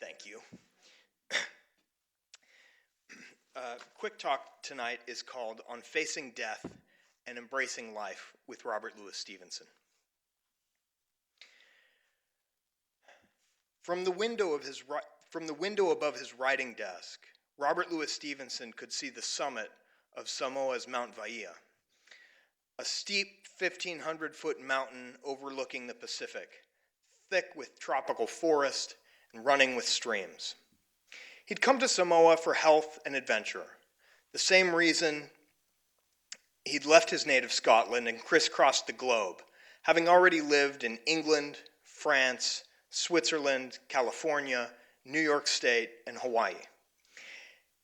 Thank you. Quick talk tonight is called On Facing Death and Embracing Life with Robert Louis Stevenson. From the window above his writing desk, Robert Louis Stevenson could see the summit of Samoa's Mount Vaea, a steep 1,500-foot mountain overlooking the Pacific, thick with tropical forest and running with streams. He'd come to Samoa for health and adventure, the same reason he'd left his native Scotland and crisscrossed the globe, having already lived in England, France, Switzerland, California, New York State, and Hawaii.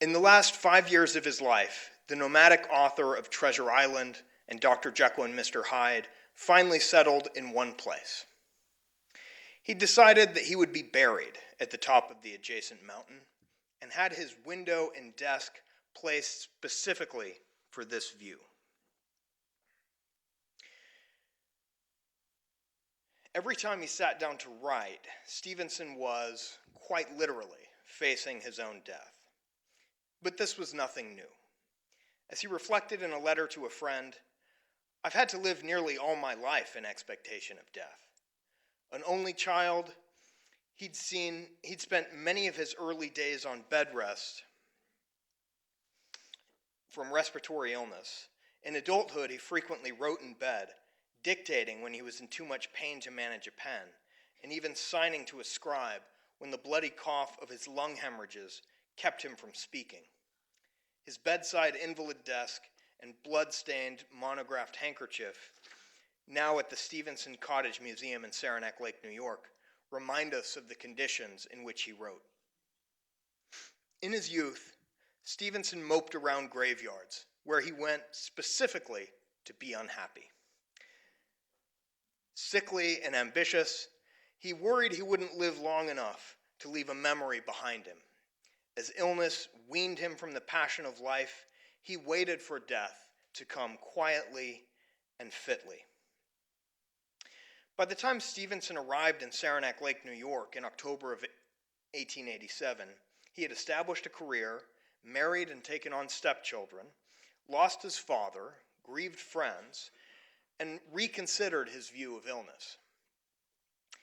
In the last 5 years of his life, the nomadic author of Treasure Island and Dr. Jekyll and Mr. Hyde finally settled in one place. He decided that he would be buried at the top of the adjacent mountain and had his window and desk placed specifically for this view. Every time he sat down to write, Stevenson was, quite literally, facing his own death. But this was nothing new. As he reflected in a letter to a friend, "I've had to live nearly all my life in expectation of death. An only child, he'd spent many of his early days on bed rest from respiratory illness. In adulthood, he frequently wrote in bed, dictating when he was in too much pain to manage a pen, and even signing to a scribe when the bloody cough of his lung hemorrhages kept him from speaking. His bedside invalid desk and blood-stained monographed handkerchief, now at the Stevenson Cottage Museum in Saranac Lake, New York, remind us of the conditions in which he wrote. In his youth, Stevenson moped around graveyards, where he went specifically to be unhappy. Sickly and ambitious, he worried he wouldn't live long enough to leave a memory behind him. As illness weaned him from the passion of life, he waited for death to come quietly and fitly. By the time Stevenson arrived in Saranac Lake, New York in October of 1887, he had established a career, married and taken on stepchildren, lost his father, grieved friends, and reconsidered his view of illness.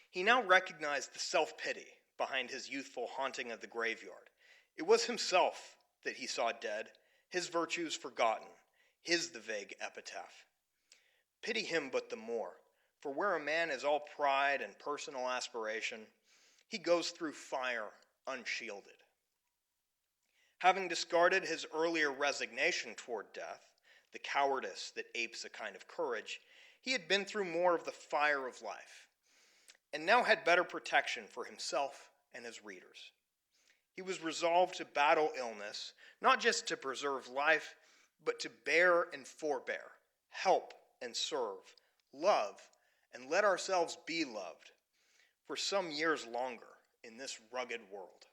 He now recognized the self-pity behind his youthful haunting of the graveyard. It was himself that he saw dead, his virtues forgotten, his the vague epitaph. Pity him but the more, for where a man is all pride and personal aspiration, he goes through fire unshielded. Having discarded his earlier resignation toward death, the cowardice that apes a kind of courage, he had been through more of the fire of life, and now had better protection for himself and his readers. He was resolved to battle illness, not just to preserve life, but to bear and forbear, help and serve, love, and let ourselves be loved for some years longer in this rugged world.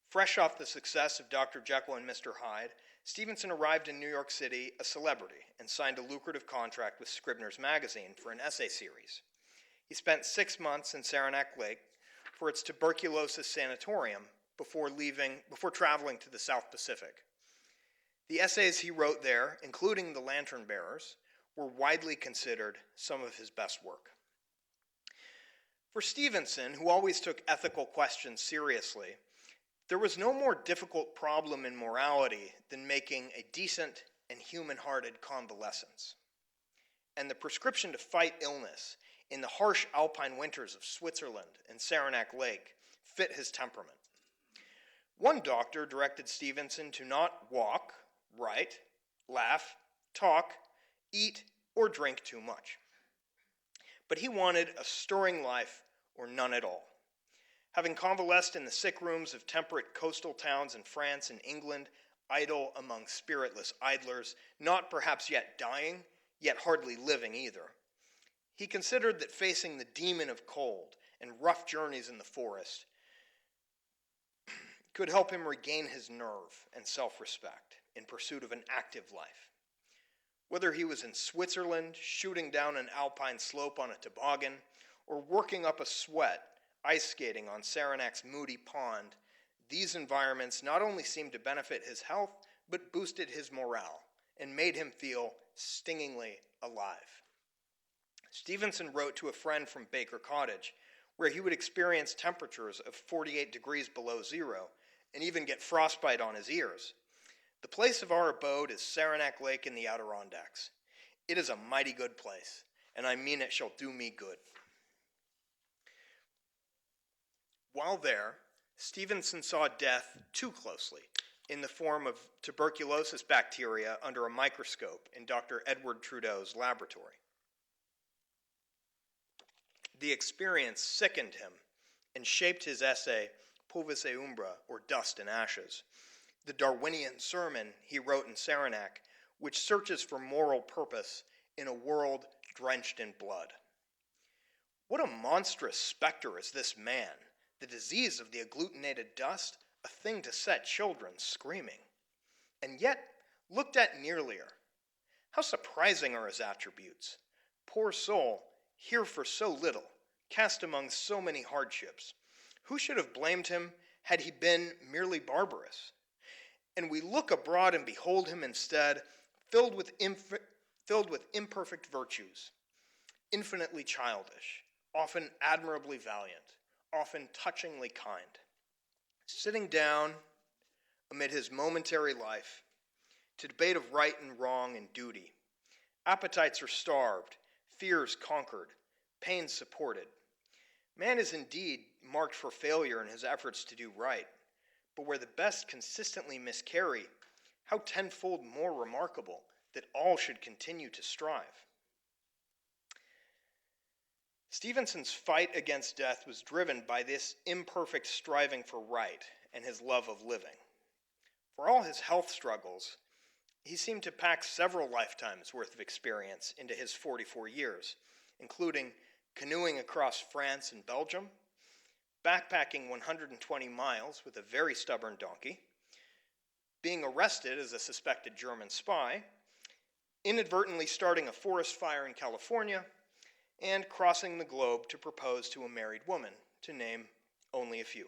Fresh off the success of Dr. Jekyll and Mr. Hyde, Stevenson arrived in New York City a celebrity and signed a lucrative contract with Scribner's Magazine for an essay series. He spent 6 months in Saranac Lake for its tuberculosis sanatorium before traveling to the South Pacific. The essays he wrote there, including The Lantern Bearers, were widely considered some of his best work. For Stevenson, who always took ethical questions seriously, there was no more difficult problem in morality than making a decent and human-hearted convalescence. And the prescription to fight illness in the harsh alpine winters of Switzerland and Saranac Lake fit his temperament. One doctor directed Stevenson to not walk, write, laugh, talk, eat, or drink too much. But he wanted a stirring life or none at all. Having convalesced in the sick rooms of temperate coastal towns in France and England, idle among spiritless idlers, not perhaps yet dying, yet hardly living either, he considered that facing the demon of cold and rough journeys in the forest could help him regain his nerve and self-respect in pursuit of an active life. Whether he was in Switzerland, shooting down an alpine slope on a toboggan, or working up a sweat ice skating on Saranac's moody pond, these environments not only seemed to benefit his health, but boosted his morale and made him feel stingingly alive. Stevenson wrote to a friend from Baker Cottage, where he would experience temperatures of 48 degrees below zero and even get frostbite on his ears. The place of our abode is Saranac Lake in the Adirondacks. It is a mighty good place, and I mean it shall do me good. While there, Stevenson saw death too closely in the form of tuberculosis bacteria under a microscope in Dr. Edward Trudeau's laboratory. The experience sickened him and shaped his essay, Pulvis et Umbra, or Dust and Ashes, the Darwinian sermon he wrote in Saranac, which searches for moral purpose in a world drenched in blood. What a monstrous specter is this man, the disease of the agglutinated dust, a thing to set children screaming. And yet, looked at nearlier, how surprising are his attributes. Poor soul, here for so little, cast among so many hardships. Who should have blamed him had he been merely barbarous? And we look abroad and behold him instead, filled with imperfect virtues, infinitely childish, often admirably valiant, often touchingly kind. Sitting down amid his momentary life to debate of right and wrong and duty. Appetites are starved, fears conquered, pains supported. Man is indeed marked for failure in his efforts to do right, but where the best consistently miscarry, how tenfold more remarkable that all should continue to strive. Stevenson's fight against death was driven by this imperfect striving for right and his love of living. For all his health struggles, he seemed to pack several lifetimes worth of experience into his 44 years, including canoeing across France and Belgium, backpacking 120 miles with a very stubborn donkey, being arrested as a suspected German spy, inadvertently starting a forest fire in California, and crossing the globe to propose to a married woman, to name only a few.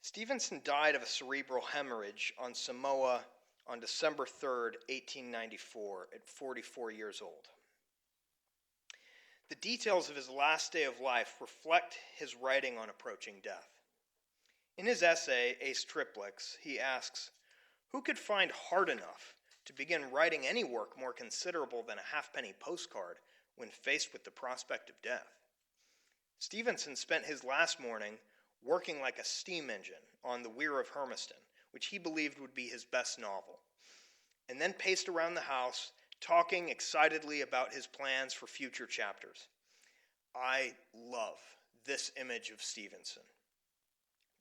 Stevenson died of a cerebral hemorrhage on Samoa on December 3rd, 1894, at 44 years old. The details of his last day of life reflect his writing on approaching death. In his essay, Ace Triplix, he asks, "Who could find heart enough to begin writing any work more considerable than a halfpenny postcard when faced with the prospect of death?" Stevenson spent his last morning working like a steam engine on The Weir of Hermiston, which he believed would be his best novel, and then paced around the house, talking excitedly about his plans for future chapters. I love this image of Stevenson.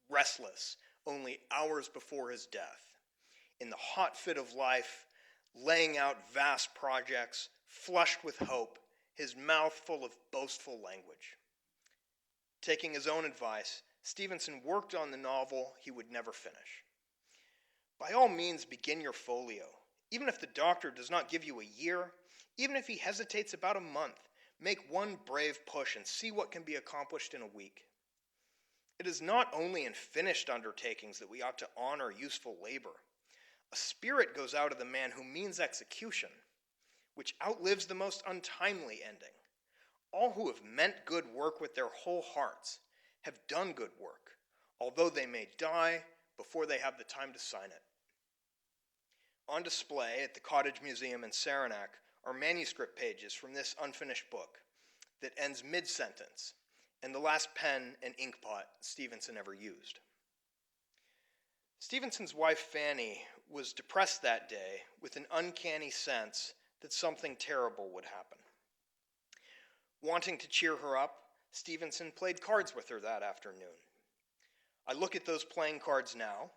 Restless, only hours before his death, in the hot fit of life, laying out vast projects, flushed with hope, his mouth full of boastful language. Taking his own advice, Stevenson worked on the novel he would never finish. By all means, begin your folio. Even if the doctor does not give you a year, even if he hesitates about a month, make one brave push and see what can be accomplished in a week. It is not only in finished undertakings that we ought to honor useful labor. A spirit goes out of the man who means execution, which outlives the most untimely ending. All who have meant good work with their whole hearts have done good work, although they may die before they have the time to sign it. On display at the Cottage Museum in Saranac are manuscript pages from this unfinished book that ends mid-sentence and the last pen and inkpot Stevenson ever used. Stevenson's wife Fanny was depressed that day with an uncanny sense that something terrible would happen. Wanting to cheer her up, Stevenson played cards with her that afternoon. I look at those playing cards now,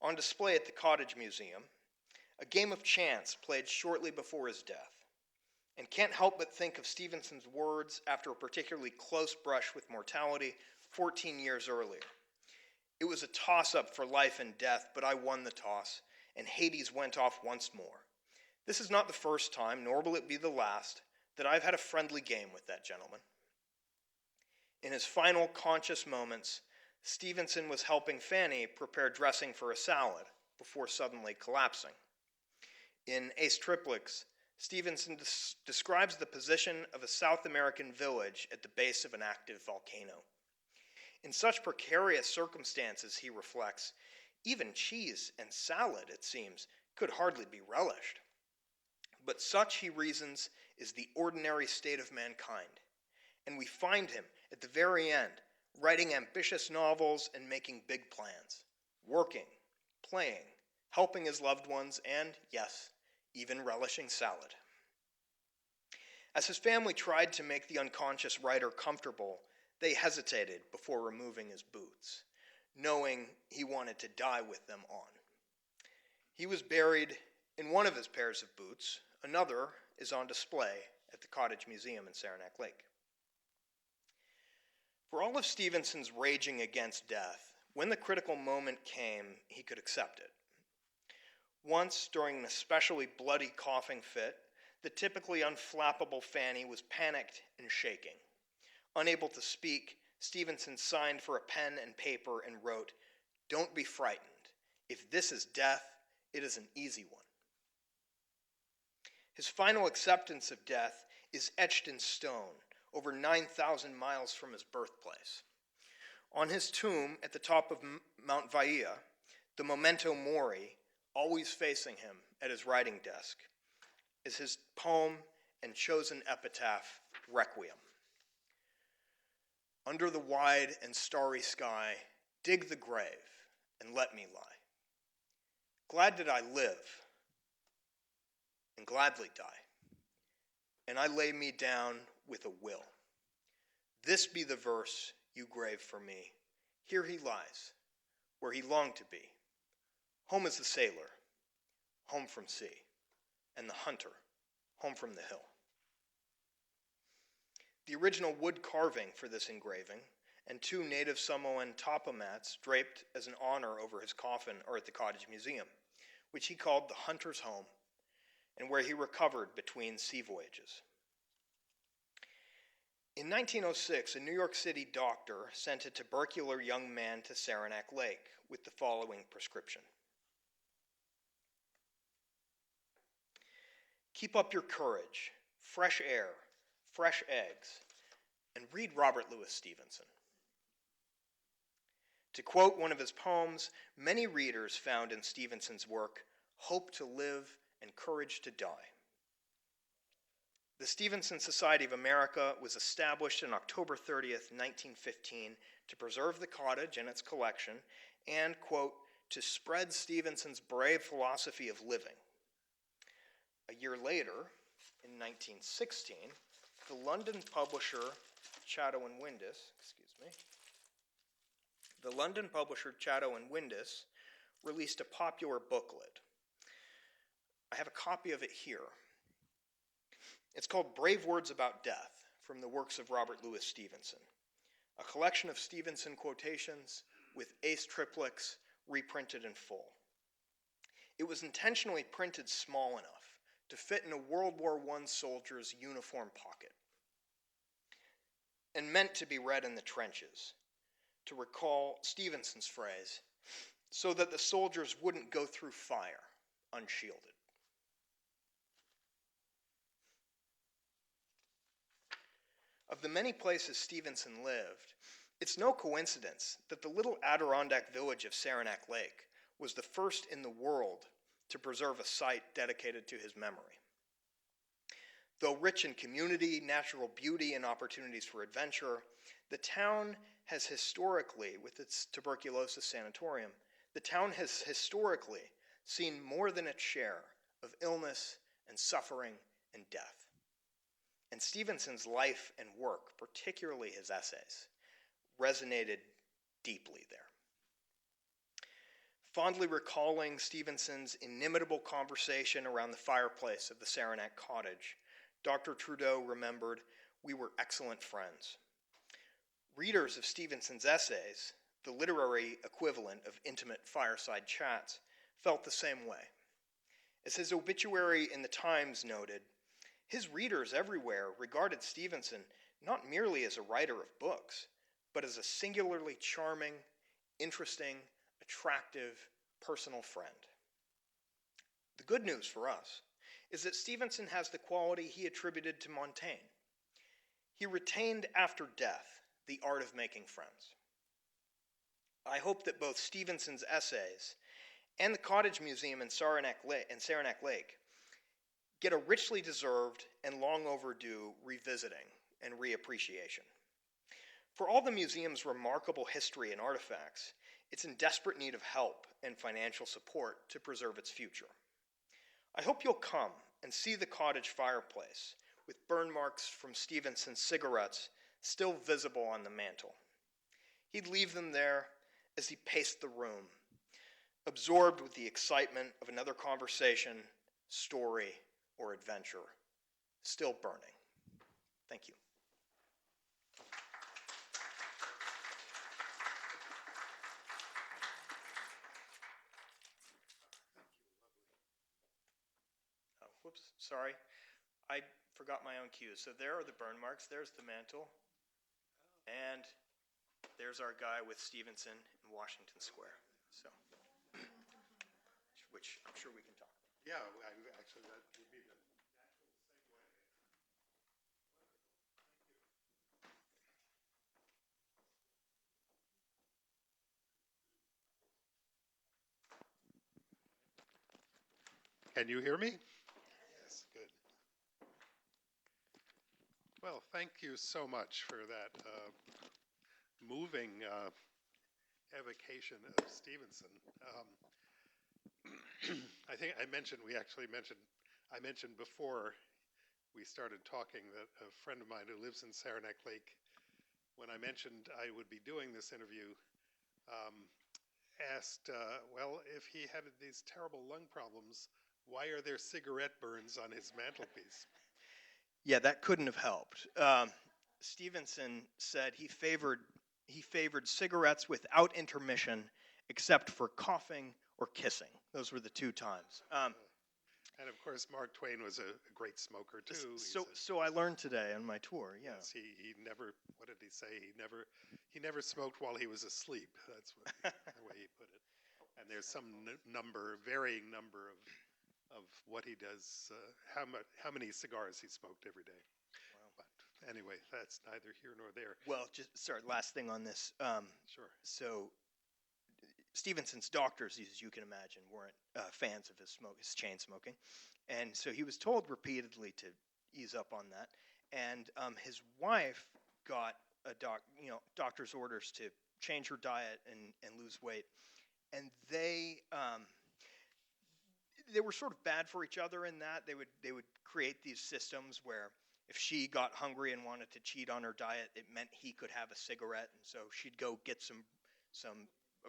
on display at the Cottage Museum, a game of chance played shortly before his death, and can't help but think of Stevenson's words after a particularly close brush with mortality 14 years earlier. It was a toss-up for life and death, but I won the toss, and Hades went off once more. This is not the first time, nor will it be the last, that I've had a friendly game with that gentleman. In his final conscious moments, Stevenson was helping Fanny prepare dressing for a salad before suddenly collapsing. In Ace Triplets, Stevenson describes the position of a South American village at the base of an active volcano. In such precarious circumstances, he reflects, even cheese and salad, it seems, could hardly be relished. But such, he reasons, is the ordinary state of mankind. And we find him, at the very end, writing ambitious novels and making big plans, working, playing, helping his loved ones, and, yes, even relishing salad. As his family tried to make the unconscious writer comfortable, they hesitated before removing his boots, knowing he wanted to die with them on. He was buried in one of his pairs of boots. Another is on display at the Cottage Museum in Saranac Lake. For all of Stevenson's raging against death, when the critical moment came, he could accept it. Once, during an especially bloody coughing fit, the typically unflappable Fanny was panicked and shaking. Unable to speak, Stevenson signed for a pen and paper and wrote, "Don't be frightened. If this is death, it is an easy one." His final acceptance of death is etched in stone, over 9,000 miles from his birthplace. On his tomb at the top of Mount Vaia, the memento mori, always facing him at his writing desk, is his poem and chosen epitaph, Requiem. Under the wide and starry sky, dig the grave and let me lie. Glad did I live and gladly die, and I lay me down with a will. This be the verse you grave for me. Here he lies, where he longed to be. Home is the sailor, home from sea, and the hunter, home from the hill. The original wood carving for this engraving and 2 native Samoan tapa mats draped as an honor over his coffin are at the Cottage Museum, which he called the Hunter's Home, and where he recovered between sea voyages. In 1906, a New York City doctor sent a tubercular young man to Saranac Lake with the following prescription. Keep up your courage, fresh air, fresh eggs, and read Robert Louis Stevenson. To quote one of his poems, many readers found in Stevenson's work hope to live and courage to die. The Stevenson Society of America was established on October 30th, 1915, to preserve the cottage and its collection and, quote, to spread Stevenson's brave philosophy of living. A year later, in 1916, the London publisher Chatto and Windus, released a popular booklet. I have a copy of it here. It's called Brave Words About Death, from the works of Robert Louis Stevenson, a collection of Stevenson quotations with Ace Triplets reprinted in full. It was intentionally printed small enough to fit in a World War I soldier's uniform pocket, and meant to be read in the trenches, to recall Stevenson's phrase, so that the soldiers wouldn't go through fire unshielded. Of the many places Stevenson lived, it's no coincidence that the little Adirondack village of Saranac Lake was the first in the world to preserve a site dedicated to his memory. Though rich in community, natural beauty, and opportunities for adventure, the town has historically, with its tuberculosis sanatorium, the town has historically seen more than its share of illness and suffering and death. And Stevenson's life and work, particularly his essays, resonated deeply there. Fondly recalling Stevenson's inimitable conversation around the fireplace of the Saranac cottage, Dr. Trudeau remembered, "We were excellent friends." Readers of Stevenson's essays, the literary equivalent of intimate fireside chats, felt the same way. As his obituary in the Times noted, his readers everywhere regarded Stevenson not merely as a writer of books, but as a singularly charming, interesting, attractive, personal friend. The good news for us is that Stevenson has the quality he attributed to Montaigne. He retained after death the art of making friends. I hope that both Stevenson's essays and the Cottage Museum in Saranac Lake get a richly deserved and long overdue revisiting and reappreciation. For all the museum's remarkable history and artifacts, it's in desperate need of help and financial support to preserve its future. I hope you'll come and see the cottage fireplace with burn marks from Stevenson's cigarettes still visible on the mantel. He'd leave them there as he paced the room, absorbed with the excitement of another conversation, story, or adventure, still burning. Thank you. Oh, whoops, sorry. I forgot my own cues. So there are the burn marks, there's the mantle, and there's our guy with Stevenson in Washington Square. So, which I'm sure we can talk about. Yeah, actually, that would be the natural segue. Can you hear me? Yes, good. Well, thank you so much for that moving evocation of Stevenson. I think I mentioned, I mentioned before we started talking that a friend of mine who lives in Saranac Lake, when I mentioned I would be doing this interview, um, asked, well, if he had these terrible lung problems, why are there cigarette burns on his mantelpiece? Yeah, that couldn't have helped. Stevenson said he favored cigarettes without intermission, except for coughing or kissing. Those were the two times. And of course, Mark Twain was a great smoker too. So I learned today on my tour. Yeah. Yes, he never. What did he say? He never smoked while he was asleep. That's what the way he put it. And there's some varying number of what he does. How many cigars he smoked every day. Wow. But anyway, that's neither here nor there. Well, last thing on this. Sure. So Stevenson's doctors, as you can imagine, weren't fans of his chain smoking, and so he was told repeatedly to ease up on that. And his wife got doctor's orders to change her diet and lose weight, and they were sort of bad for each other in that they would create these systems where if she got hungry and wanted to cheat on her diet, it meant he could have a cigarette, and so she'd go get some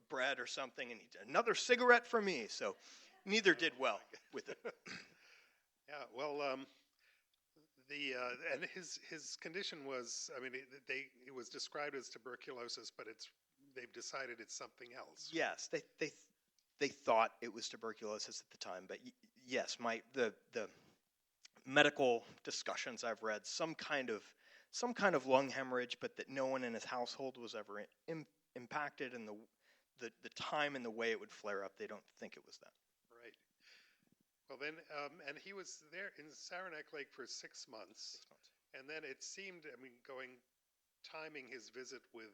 bread or something, and another cigarette for me. So neither did well with it. Yeah, well, and his condition was, I mean, it was described as tuberculosis, but they've decided it's something else. Yes, they thought it was tuberculosis at the time, but yes, the medical discussions I've read, some kind of lung hemorrhage, but that no one in his household was ever impacted, and the time and the way it would flare up, they don't think it was that. Right. Well, then, and he was there in Saranac Lake for 6 months. 6 months. And then it seemed, I mean, timing his visit with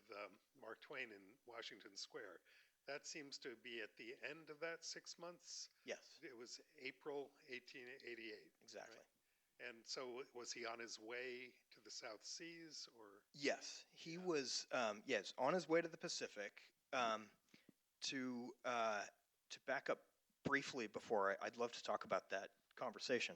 Mark Twain in Washington Square, that seems to be at the end of that 6 months. Yes. It was April 1888. Exactly. Right? And so was he on his way to the South Seas, or? Yes, he was. Yes, on his way to the Pacific. To back up briefly before I'd love to talk about that conversation.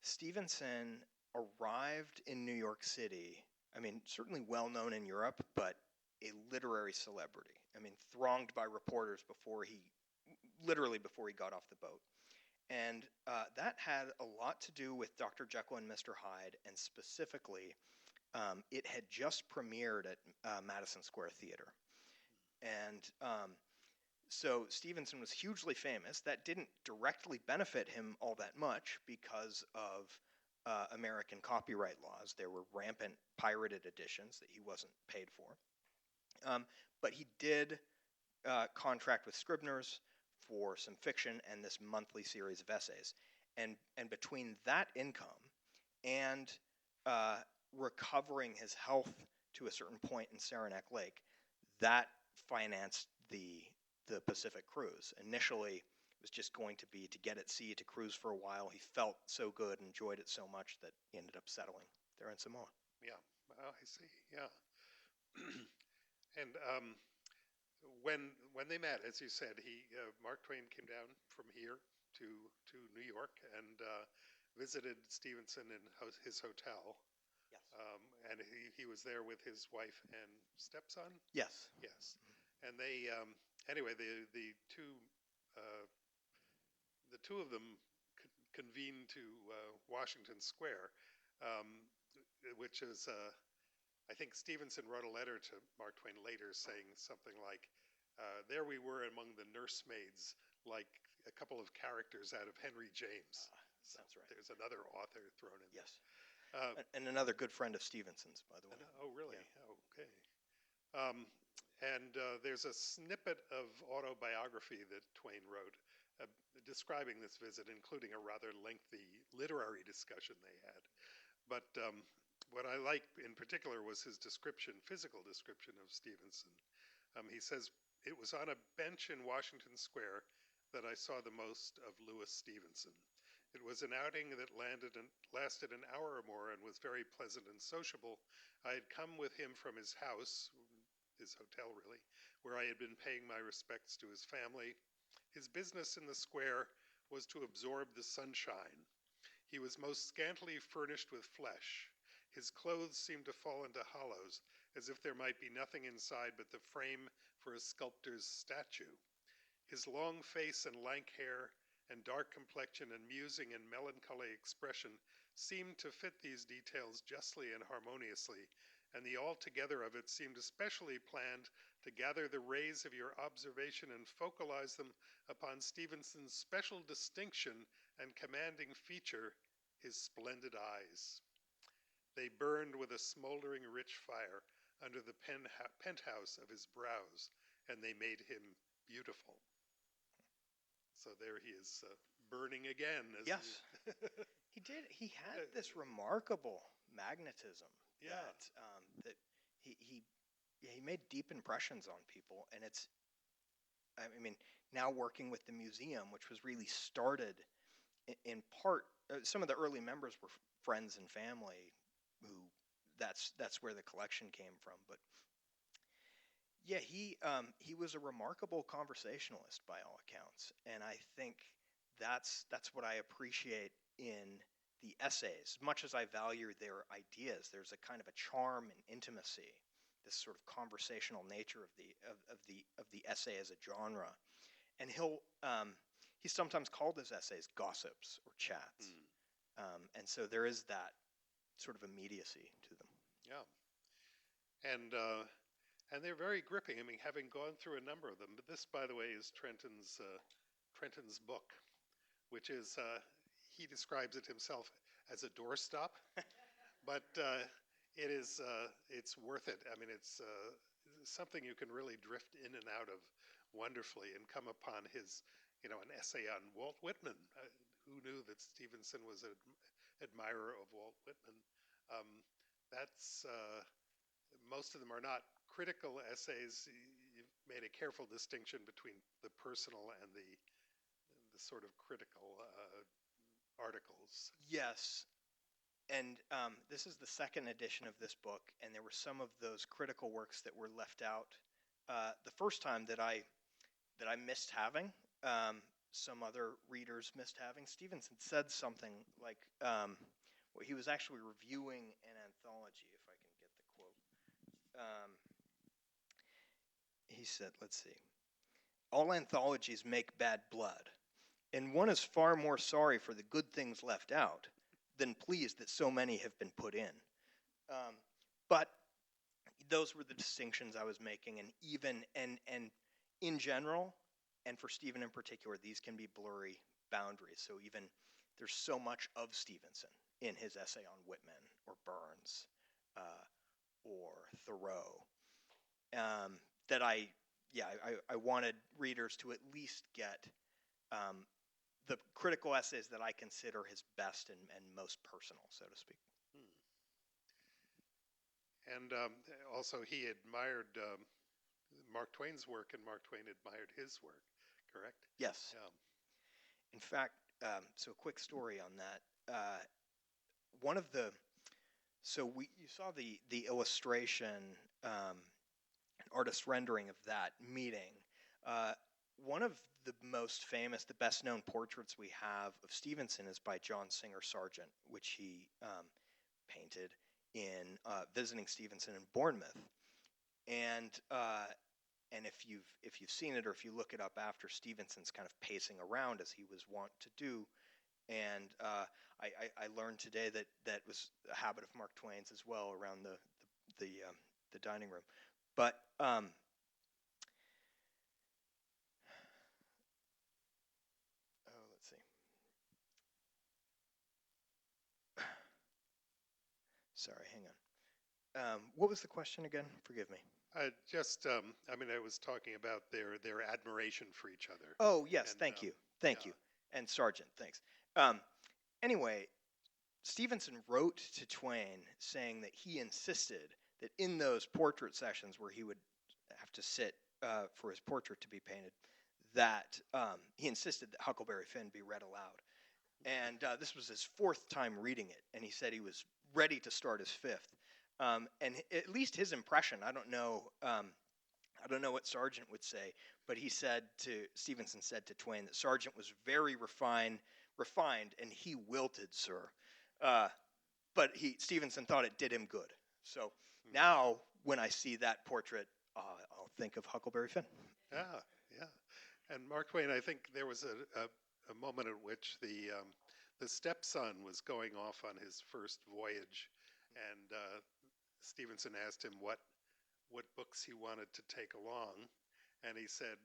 Stevenson arrived in New York City. I mean, certainly well known in Europe, but a literary celebrity. I mean, thronged by reporters before he got off the boat. And that had a lot to do with Dr. Jekyll and Mr. Hyde, and specifically, it had just premiered at Madison Square Theater. And so Stevenson was hugely famous. That didn't directly benefit him all that much because of American copyright laws. There were rampant pirated editions that he wasn't paid for. But he did contract with Scribner's for some fiction and this monthly series of essays. And between that income and recovering his health to a certain point in Saranac Lake, that financed the Pacific cruise. Initially, it was just going to be to get at sea, to cruise for a while. He felt so good, enjoyed it so much that he ended up settling there in Samoa. Yeah, I see. Yeah, and when they met, as you said, Mark Twain came down from here to New York and visited Stevenson in his hotel. Yes. And he was there with his wife and stepson. Yes. Yes, and they anyway the two of them convened to Washington Square, um, which is I think Stevenson wrote a letter to Mark Twain later saying something like, "There we were among the nursemaids, like a couple of characters out of Henry James." So that's right. there's another author thrown in. Yes. And another good friend of Stevenson's, by the way. Oh, really? Yeah. Oh, okay. And there's a snippet of autobiography that Twain wrote describing this visit, including a rather lengthy literary discussion they had. But what I liked in particular was his physical description of Stevenson. He says, "It was on a bench in Washington Square that I saw the most of Louis Stevenson. It was an outing that lasted an hour or more and was very pleasant and sociable. I had come with him from his house, his hotel really, where I had been paying my respects to his family. His business in the square was to absorb the sunshine. He was most scantily furnished with flesh. His clothes seemed to fall into hollows, as if there might be nothing inside but the frame for a sculptor's statue. His long face and lank hair and dark complexion and musing and melancholy expression seemed to fit these details justly and harmoniously, and the altogether of it seemed especially planned to gather the rays of your observation and focalize them upon Stevenson's special distinction and commanding feature, his splendid eyes. They burned with a smoldering rich fire under the penthouse of his brows, and they made him beautiful." So there he is, burning again. Yes. He did. He had this remarkable magnetism. Yeah. That he made deep impressions on people, and it's. I mean, now working with the museum, which was really started in part. Some of the early members were friends and family, who that's where the collection came from. But yeah, he was a remarkable conversationalist by all accounts, and I think that's what I appreciate in the essays. As much as I value their ideas, there's a kind of a charm and intimacy, this sort of conversational nature of the essay as a genre. And he's sometimes called his essays gossips or chats, and so there is that sort of immediacy to them. Yeah, and they're very gripping. I mean, having gone through a number of them. But this, by the way, is Trenton's book, which is he describes it himself as a doorstop, but it's worth it. I mean, it's something you can really drift in and out of wonderfully and come upon his, an essay on Walt Whitman. Who knew that Stevenson was an admirer of Walt Whitman? That's most of them are not critical essays. You've made a careful distinction between the personal and the sort of critical articles. Yes, and this is the second edition of this book, and there were some of those critical works that were left out. The first time that I missed having, some other readers missed having. Stevenson said something like, well, he was actually reviewing an anthology, if I can get the quote. He said, let's see, "All anthologies make bad blood, and one is far more sorry for the good things left out than pleased that so many have been put in." But those were the distinctions I was making, and in general, and for Stephen in particular, these can be blurry boundaries. So even there's so much of Stevenson in his essay on Whitman or Burns or Thoreau. That I wanted readers to at least get the critical essays that I consider his best and most personal, so to speak. And also he admired Mark Twain's work, and Mark Twain admired his work, correct? Yes. Yeah. In fact, so a quick story on that. You saw the illustration, artist rendering of that meeting. One of the most famous, the best known portraits we have of Stevenson is by John Singer Sargent, which he painted in visiting Stevenson in Bournemouth. And if you've seen it, or if you look it up after, Stevenson's kind of pacing around as he was wont to do. And I learned today that was a habit of Mark Twain's as well, around the dining room. But let's see. Sorry, hang on. What was the question again? Forgive me. I was talking about their admiration for each other. Oh, yes, And, thank you. And Sargent, thanks. Anyway, Stevenson wrote to Twain saying that he insisted that in those portrait sessions where he would have to sit for his portrait to be painted, that he insisted that Huckleberry Finn be read aloud. And this was his fourth time reading it, and he said he was ready to start his fifth. And at least his impression, I don't know what Sargent would say, but Stevenson said to Twain that Sargent was very refined, and he wilted, sir. But Stevenson thought it did him good. So now, when I see that portrait, I'll think of Huckleberry Finn. Yeah. And Mark Twain, I think there was a moment at which the stepson was going off on his first voyage, and Stevenson asked him what books he wanted to take along, and he said,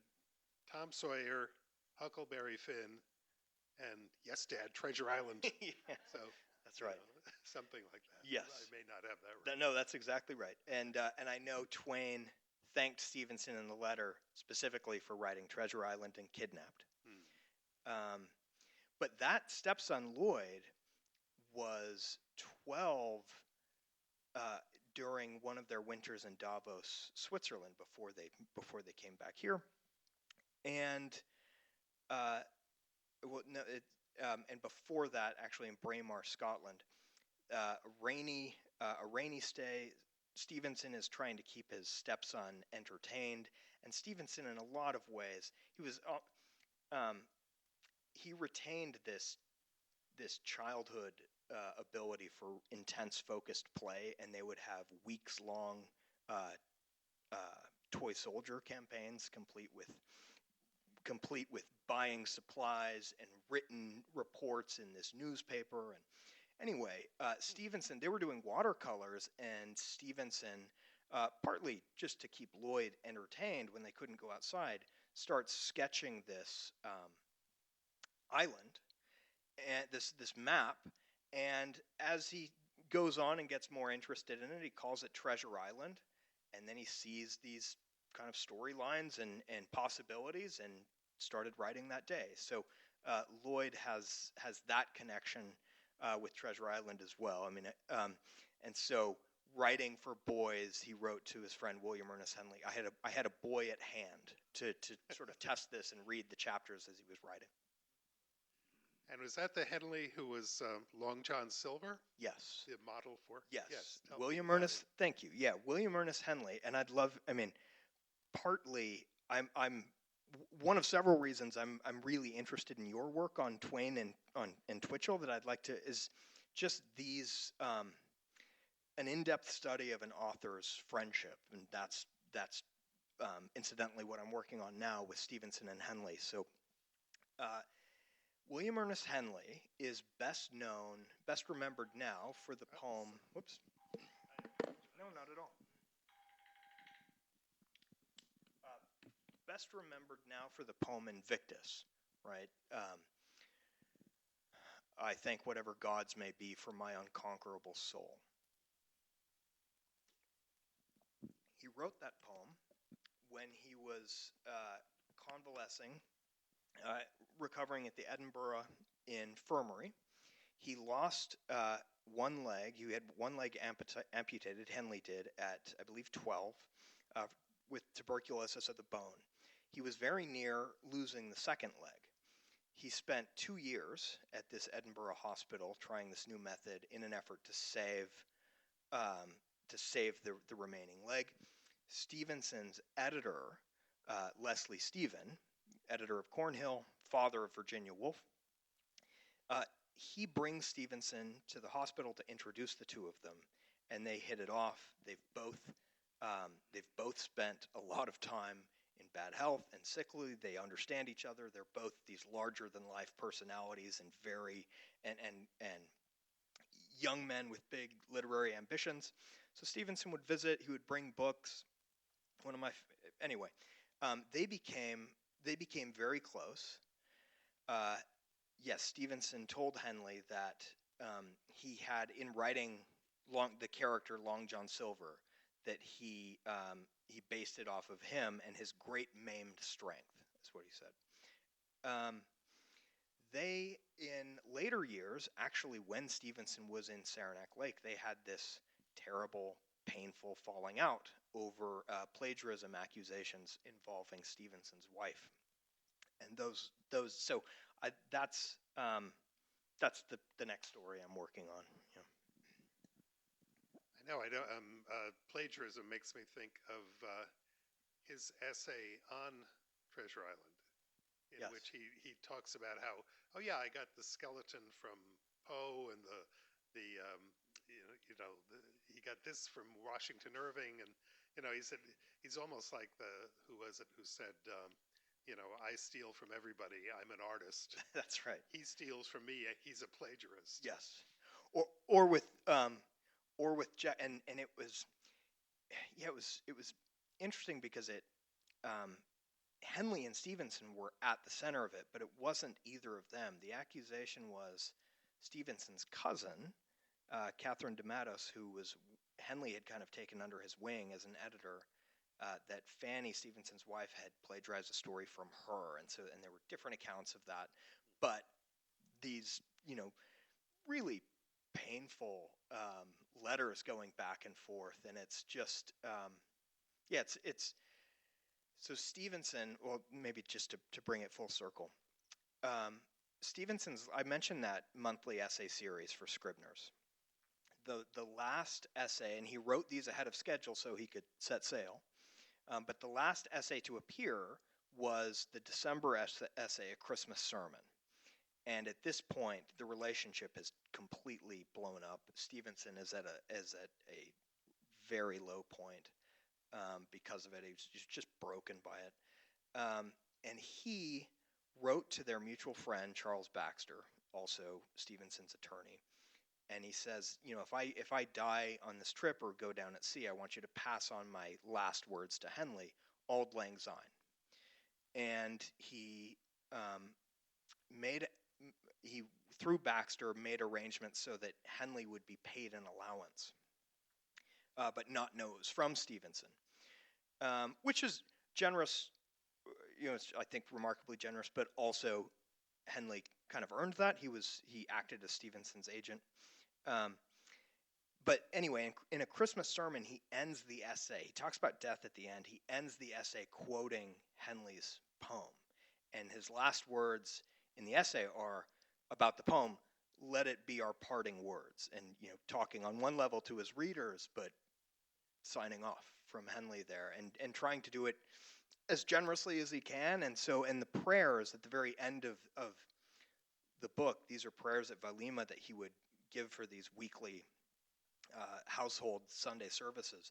Tom Sawyer, Huckleberry Finn, and yes, Dad, Treasure Island. Yeah, so that's right. Something like that. Yes. I may not have that right. No, that's exactly right. And I know Twain thanked Stevenson in the letter specifically for writing Treasure Island and Kidnapped. But that stepson Lloyd was 12 during one of their winters in Davos, Switzerland, before they came back here, and and before that, actually in Braemar, Scotland, a rainy stay. Stevenson is trying to keep his stepson entertained, and Stevenson, in a lot of ways, he retained this childhood ability for intense, focused play, and they would have weeks-long toy soldier campaigns, complete with buying supplies and written reports in this newspaper. And anyway, Stevenson, they were doing watercolors, and Stevenson, partly just to keep Lloyd entertained when they couldn't go outside, starts sketching this island and this map. And as he goes on and gets more interested in it, he calls it Treasure Island, and then he sees these kind of storylines and possibilities, and started writing that day. So Lloyd has that connection with Treasure Island as well. I mean, and so writing for boys, he wrote to his friend William Ernest Henley. I had a boy at hand to sort of test this and read the chapters as he was writing. And was that the Henley who was Long John Silver? Yes. The model for? Yes. William Ernest. Thank you. Yeah, William Ernest Henley. And partly I'm one of several reasons I'm really interested in your work on Twain and Twitchell that I'd like to is just these an in-depth study of an author's friendship, and that's incidentally what I'm working on now with Stevenson and Henley. So William Ernest Henley is best remembered now for the poem. Whoops. No, not at all. Best remembered now for the poem Invictus, right? I thank whatever gods may be for my unconquerable soul. He wrote that poem when he was convalescing, recovering at the Edinburgh Infirmary. He lost one leg. He had one leg amputated, Henley did, at, I believe, 12, with tuberculosis of the bone. He was very near losing the second leg. He spent 2 years at this Edinburgh hospital trying this new method in an effort to save the remaining leg. Stevenson's editor, Leslie Stephen, editor of Cornhill, father of Virginia Woolf, he brings Stevenson to the hospital to introduce the two of them, and they hit it off. They've both spent a lot of time in bad health and sickly. They understand each other. They're both these larger-than-life personalities and young men with big literary ambitions. So Stevenson would visit. He would bring books. They became very close. Yes, Stevenson told Henley that he had, in writing the character Long John Silver, that he based it off of him and his great maimed strength, is what he said. They, in later years, actually, when Stevenson was in Saranac Lake, they had this terrible, painful falling out over plagiarism accusations involving Stevenson's wife. And that's the next story I'm working on. Yeah. I know. Plagiarism makes me think of his essay on Treasure Island, in Yes. which he talks about how, oh yeah, I got the skeleton from Poe, and he got this from Washington Irving, and he said he's almost like who was it who said, I steal from everybody. I'm an artist. That's right. He steals from me. He's a plagiarist. Yes. Or with Jack, and it was interesting because Henley and Stevenson were at the center of it, but it wasn't either of them. The accusation was Stevenson's cousin, Catherine de Matos, who Henley had kind of taken under his wing as an editor, that Fanny, Stevenson's wife, had plagiarized a story from her, and there were different accounts of that. But these, really painful letters going back and forth, and it's just, it's so Stevenson. Well, maybe just to bring it full circle, Stevenson's. I mentioned that monthly essay series for Scribner's. The last essay, and he wrote these ahead of schedule so he could set sail. But the last essay to appear was the December essay, A Christmas Sermon. And at this point, the relationship has completely blown up. Stevenson is at a very low point because of it. He's just broken by it. And he wrote to their mutual friend, Charles Baxter, also Stevenson's attorney. And he says, if I die on this trip or go down at sea, I want you to pass on my last words to Henley, Auld Lang Syne. And he through Baxter, made arrangements so that Henley would be paid an allowance, but not know it was from Stevenson, which is generous, it's, I think, remarkably generous, but also Henley kind of earned that. He acted as Stevenson's agent. But anyway, in A Christmas Sermon, he ends the essay. He talks about death at the end. He ends the essay quoting Henley's poem. And his last words in the essay are about the poem, let it be our parting words. And, talking on one level to his readers, but signing off from Henley there and trying to do it as generously as he can. And the prayers at the very end of the book, these are prayers at Vailima that he would give for these weekly household Sunday services.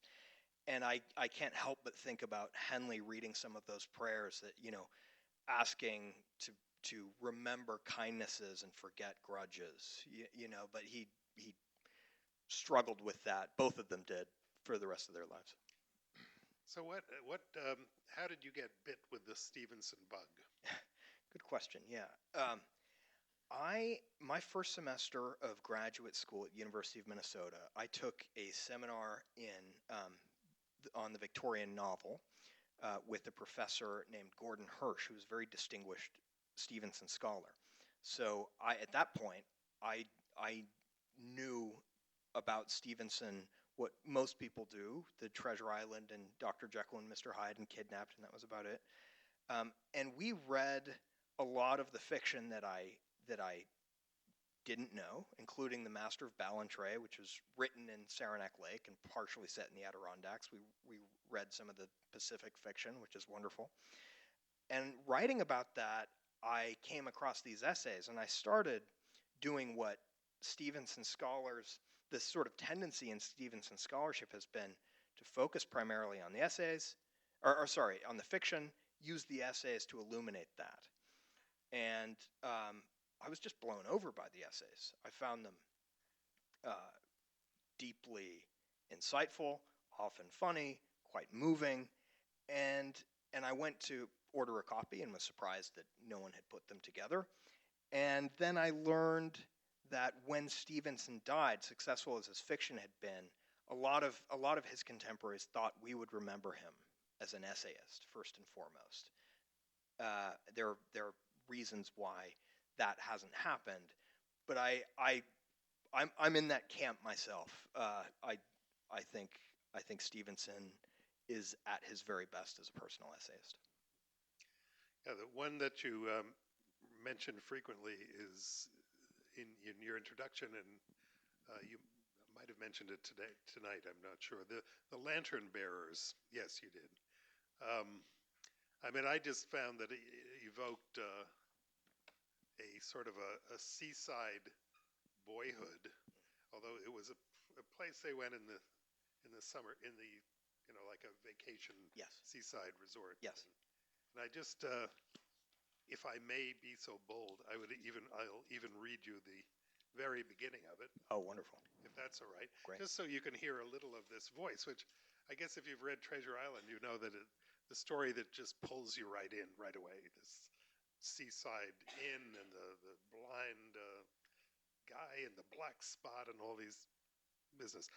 And I can't help but think about Henley reading some of those prayers that, asking to remember kindnesses and forget grudges, but he struggled with that. Both of them did for the rest of their lives. So how did you get bit with the Stevenson bug? Good question. Yeah. My first semester of graduate school at University of Minnesota, I took a seminar on the Victorian novel with a professor named Gordon Hirsch, who was a very distinguished Stevenson scholar. So at that point, I knew about Stevenson what most people do: the Treasure Island and Dr. Jekyll and Mr. Hyde and Kidnapped, and that was about it. And we read a lot of the fiction that I didn't know, including The Master of Ballantrae, which was written in Saranac Lake and partially set in the Adirondacks. We read some of the Pacific fiction, which is wonderful. And writing about that, I came across these essays, and I started doing what Stevenson scholars, this sort of tendency in Stevenson scholarship has been to focus primarily on the essays, on the fiction, use the essays to illuminate that. And I was just blown over by the essays. I found them deeply insightful, often funny, quite moving, and I went to order a copy and was surprised that no one had put them together. And then I learned that when Stevenson died, successful as his fiction had been, a lot of his contemporaries thought we would remember him as an essayist first and foremost. There are reasons why that hasn't happened, but I'm in that camp myself. I think Stevenson is at his very best as a personal essayist. Yeah, the one that you mentioned frequently is in your introduction, and you might have mentioned it tonight. I'm not sure. The lantern bearers. Yes, you did. I mean, I just found that it evoked a sort of a seaside boyhood, although it was a place they went in the summer, in the like a vacation Yes. seaside resort. Yes. And I just, if I may be so bold, I'll even read you the very beginning of it. Oh, wonderful. If that's all right. Great. Just so you can hear a little of this voice, which I guess if you've read Treasure Island, you know that the story that just pulls you right in right away. This seaside inn and the blind guy and the black spot and all these business.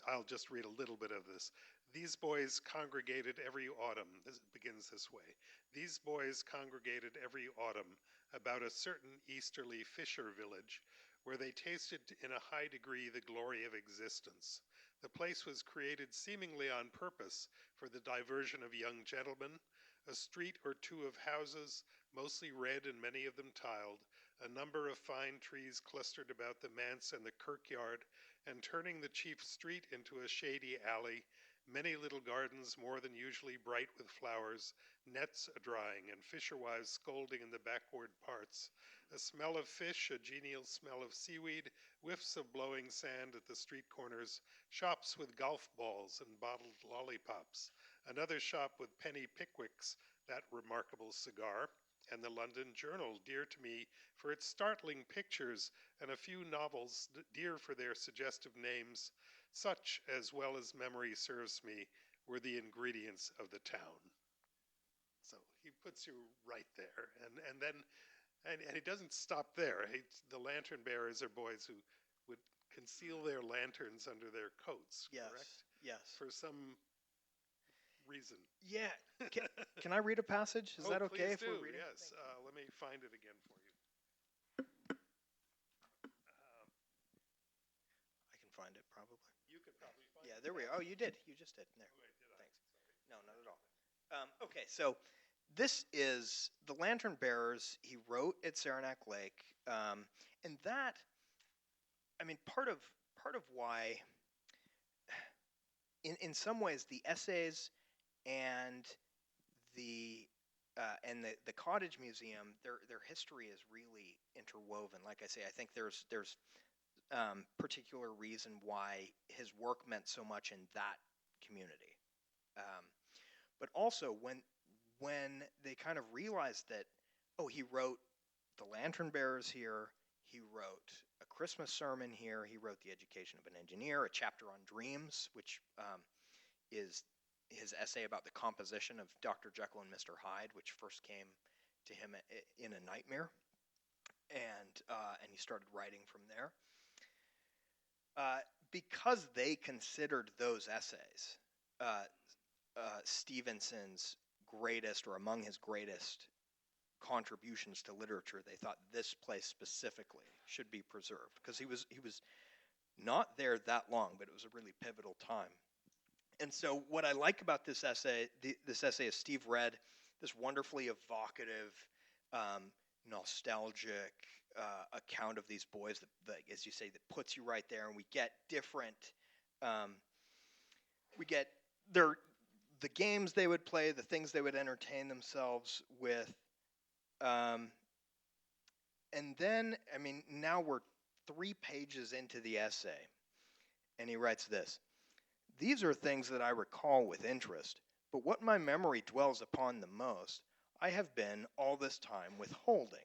I'll just read a little bit of this. These boys congregated every autumn. This begins this way. These boys congregated every autumn about a certain easterly fisher village where they tasted in a high degree the glory of existence. The place was created seemingly on purpose for the diversion of young gentlemen. A street or two of houses, mostly red and many of them tiled, a number of fine trees clustered about the manse and the kirkyard, and turning the chief street into a shady alley, many little gardens more than usually bright with flowers, nets a-drying, and fisher-wives scolding in the backward parts. A smell of fish, a genial smell of seaweed, whiffs of blowing sand at the street corners, shops with golf balls and bottled lollipops, another shop with penny pickwicks, that remarkable cigar, and the London Journal, dear to me for its startling pictures, and a few novels dear for their suggestive names, such, as well as memory serves me, were the ingredients of the town. So he puts you right there. And then he doesn't stop there. The lantern bearers are boys who would conceal their lanterns under their coats, Yes. correct? Yes. For some reason. Yeah. Can I read a passage? Is that okay please if we're do. reading? Yes. Let me find it again for you. I can find it probably. You could probably find it. Yeah, there we are. Oh, you did. You just did. There. Oh, wait, did I? Thanks. Sorry. No, not at all. Okay, so this is The Lantern Bearers. He wrote at Saranac Lake, and that, I mean, part of why, in some ways, the essays and the Cottage Museum, their history is really interwoven. Like I say, I think there's particular reason why his work meant so much in that community. But also when they kind of realized that, oh, he wrote The Lantern Bearers here, he wrote A Christmas Sermon here, he wrote The Education of an Engineer, a chapter on dreams, which is his essay about the composition of Dr. Jekyll and Mr. Hyde, which first came to him in a nightmare. and he started writing from there. Because they considered those essays Stevenson's greatest, or among his greatest contributions to literature, they thought this place specifically should be preserved, because he was not there that long, but it was a really pivotal time. And so what I like about this essay, this essay is Steve read this wonderfully evocative, nostalgic account of these boys that, as you say, that puts you right there, and we get different, we get the games they would play, the things they would entertain themselves with, and then, I mean, now we're 3 pages into the essay, and he writes this: "These are things that I recall with interest, but what my memory dwells upon the most, I have been all this time withholding."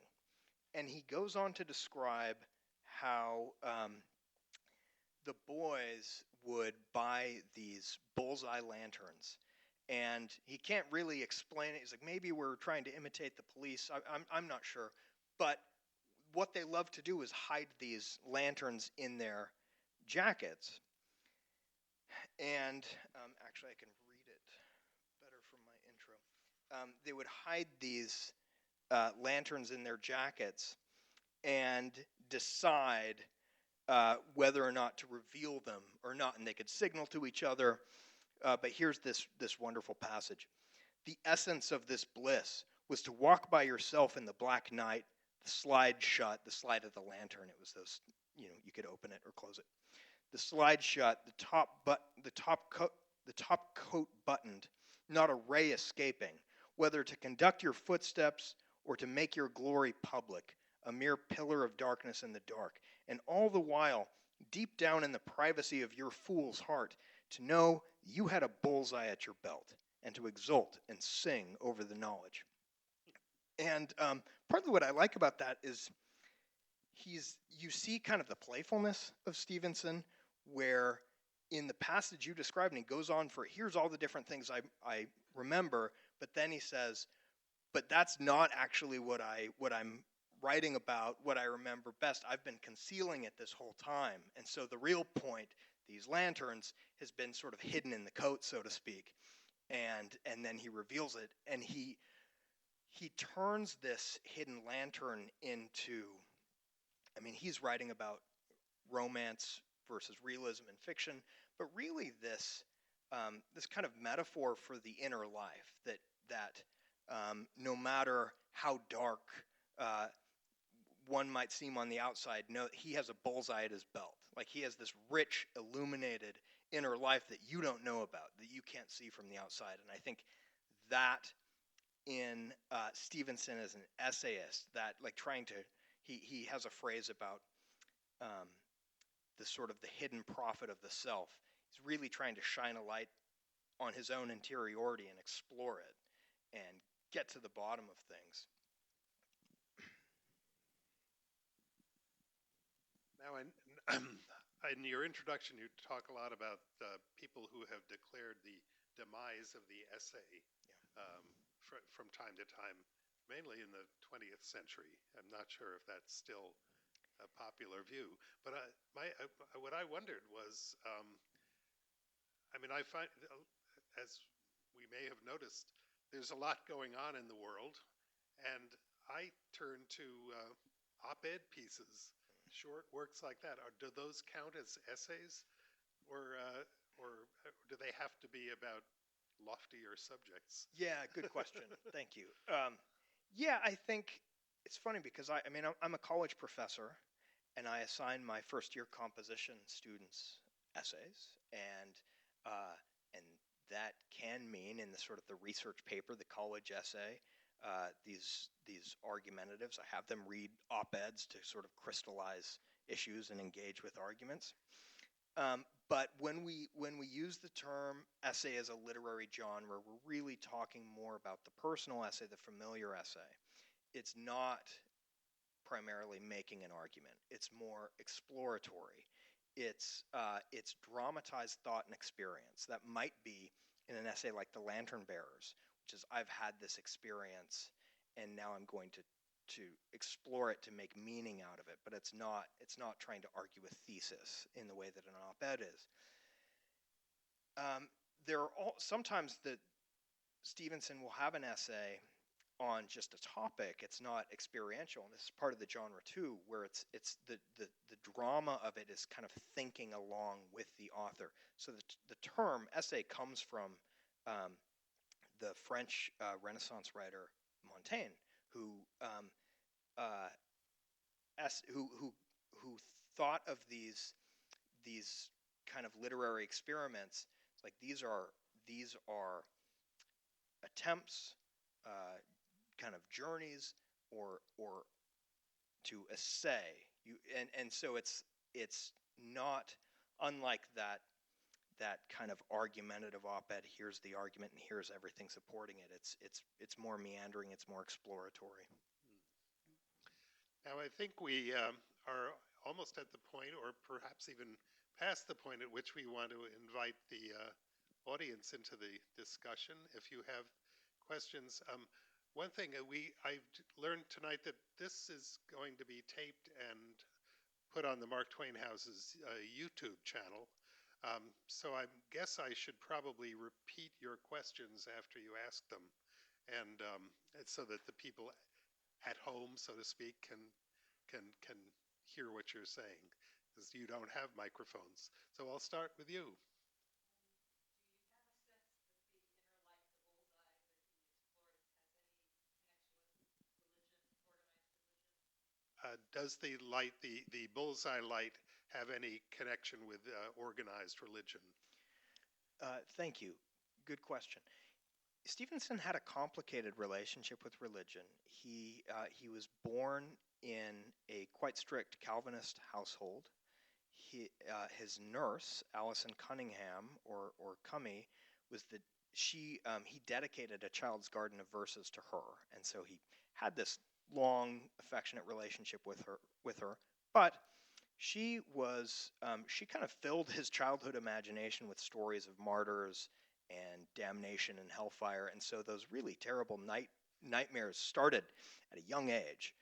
And he goes on to describe how the boys would buy these bullseye lanterns, and he can't really explain it. He's like, maybe we're trying to imitate the police. I'm not sure. But what they love to do is hide these lanterns in their jackets. And actually, I can read it better from my intro. They would hide these lanterns in their jackets and decide whether or not to reveal them or not, and they could signal to each other. But here's this wonderful passage: "The essence of this bliss was to walk by yourself in the black night, the slide shut," the slide of the lantern, it was those, you could open it or close it. "The slide shut, the top coat buttoned, not a ray escaping, whether to conduct your footsteps or to make your glory public, a mere pillar of darkness in the dark, and all the while, deep down in the privacy of your fool's heart, to know you had a bullseye at your belt, and to exult and sing over the knowledge." And partly what I like about that is you see kind of the playfulness of Stevenson, where in the passage you described, and he goes on for, here's all the different things I remember, but then he says, but that's not actually what I'm writing about, what I remember best. I've been concealing it this whole time. And so the real point, these lanterns, has been sort of hidden in the coat, so to speak. And then he reveals it, and he turns this hidden lantern into, I mean, he's writing about romance versus realism in fiction, but really this kind of metaphor for the inner life, that no matter how dark one might seem on the outside, no, he has a bullseye at his belt. Like, he has this rich, illuminated inner life that you don't know about, that you can't see from the outside. And I think that in Stevenson as an essayist, that like trying to, he has a phrase about the sort of the hidden prophet of the self. He's really trying to shine a light on his own interiority and explore it and get to the bottom of things. Now, in your introduction, you talk a lot about people who have declared the demise of the essay from time to time, mainly in the 20th century. I'm not sure if that's still a popular view, but what I wondered was, I mean, I find, as we may have noticed, there's a lot going on in the world, and I turn to op-ed pieces, short works like that. Do those count as essays, or do they have to be about loftier subjects? Yeah, good question. Thank you. Yeah, I think it's funny because I mean, I'm a college professor, and I assign my first-year composition students essays, and that can mean in the sort of the research paper, the college essay, these argumentatives. I have them read op-eds to sort of crystallize issues and engage with arguments. But when we use the term essay as a literary genre, we're really talking more about the personal essay, the familiar essay. It's not primarily making an argument. It's more exploratory. It's dramatized thought and experience. That might be in an essay like The Lantern Bearers, which is, I've had this experience, and now I'm going to to explore it, to make meaning out of it, but it's not trying to argue a thesis in the way that an op-ed is. There are sometimes that Stevenson will have an essay on just a topic. It's not experiential, and this is part of the genre too, where it's the drama of it is kind of thinking along with the author. So the term essay comes from the French Renaissance writer Montaigne, who thought of these kind of literary experiments like these are attempts, kind of journeys, or to essay. And so it's not unlike that kind of argumentative op-ed. Here's the argument, and here's everything supporting it. It's more meandering. It's more exploratory. Now I think we are almost at the point, or perhaps even past the point, at which we want to invite the audience into the discussion. If you have questions, one thing I've learned tonight that this is going to be taped and put on the Mark Twain House's YouTube channel. So I guess I should probably repeat your questions after you ask them, and so that the people at home, so to speak, can hear what you're saying, because you don't have microphones. So I'll start with you. Does the light, the bullseye light, have any connection with organized religion? Thank you. Good question. Stevenson had a complicated relationship with religion. He was born in a quite strict Calvinist household. His nurse, Allison Cunningham, or Cummy, he dedicated a child's garden of verses to her, and so he had this long, affectionate relationship with her. But she kind of filled his childhood imagination with stories of martyrs and damnation and hellfire, and so those really terrible nightmares started at a young age,